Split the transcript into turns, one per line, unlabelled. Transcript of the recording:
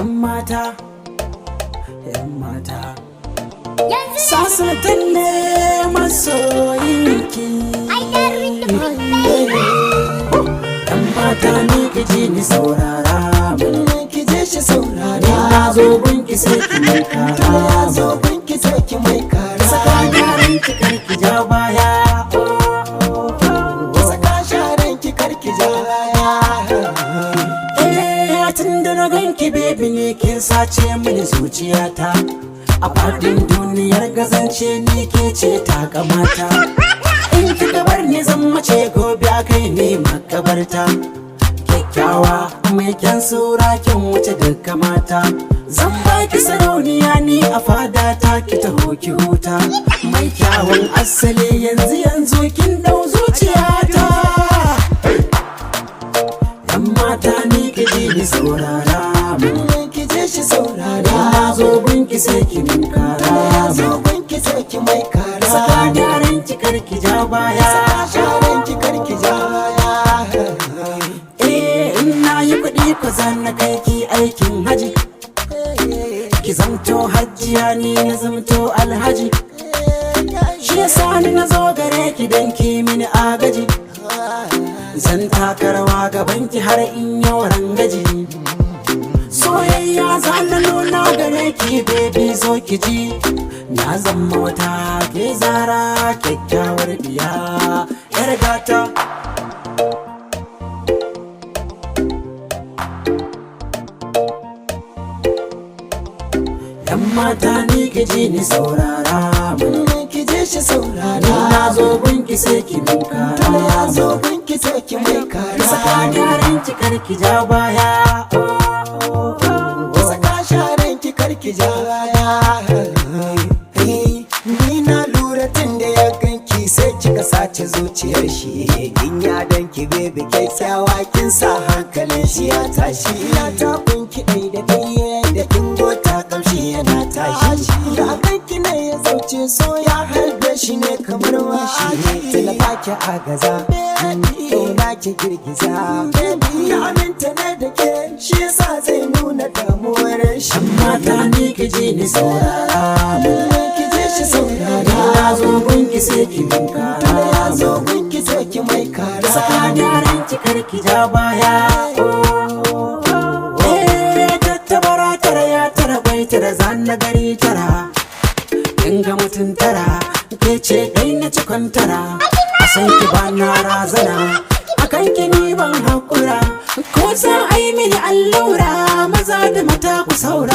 'yan mata, 'yan mata. Sasatan ne masoyinki. 'Yan mata ni kiji ni saurara, kije shi saurara. Na zo gunki sai ki mai kara, na zo gunki sai ki mai kara. Saka yaran ki karki ja baya, saka sharan ki karki ja baya. Tun da na ganki baby ne kin sace mini zuciyata. A fadin duniyar gazance ni ke ce ta kamata. In kika bar ni zan mace gobe a kai ne makabarta. Kyakkyawa mai kyan sura kin wuce dukka mata. Zan baki sarauniya ni a fadata ki taho ki huta. Mai kyawun asali yanzu kin dau zuciyata. 'Yan mata ni kiji ni saurara, kije shi saurara. Na zo gunki sai ki min kara, na zo gunki sai ki mai kara. Saka yaran ki karki ja baya, saka sharan ki karki ja baya. In na yi kuɗi ku zan na kai ki aikin haji. Ki zamto hajjiya ni na zamto alhaji. Shi yasa ni na zo gare ki dan ki mini agaji. Zan taka rawa gabanki har in yi rangaji. Soyayya za na nuna gare ki baby zo ki ji. Na zama wata ke zara kyakkyawar biya 'yar gata. Yan mata ni kiji ni saurara, kije shi saurara. Na zo gunki sai ki min kara, na zo gunki sai ki mai kara. Saka yaran ki karki ja baya, saka sharan ki karki ja baya. Ni na lura tun da ya ganki sai kika sace zuciyar shi. In ya danki baby kyakkyawa kin sa hankalin shi ya tashi. Ya takun ki dai da dai da kin gota kamshi yana tashi. Da kanki ne ya zauce so ya harbe shi ne kamar washi. Tana baki a gaza, na ki girgiza. Ya aminta ne da ke shi yasa zai nuna damuwar shi. Amma ta ni kiji ni saurara, kije shi saurara. Na zo gunki sai ki min kara, na zo gunki sai ki mai kara. Saka yaran ki karki ja baya. Tattabara tara ya tara bai tara zan na gari tara. Inga mutum tara ke ce dai na cikon tara. A san ki ba na razana, akan ki ni ban hakura. Ko za a yi mini allura, maza da mata ku saura.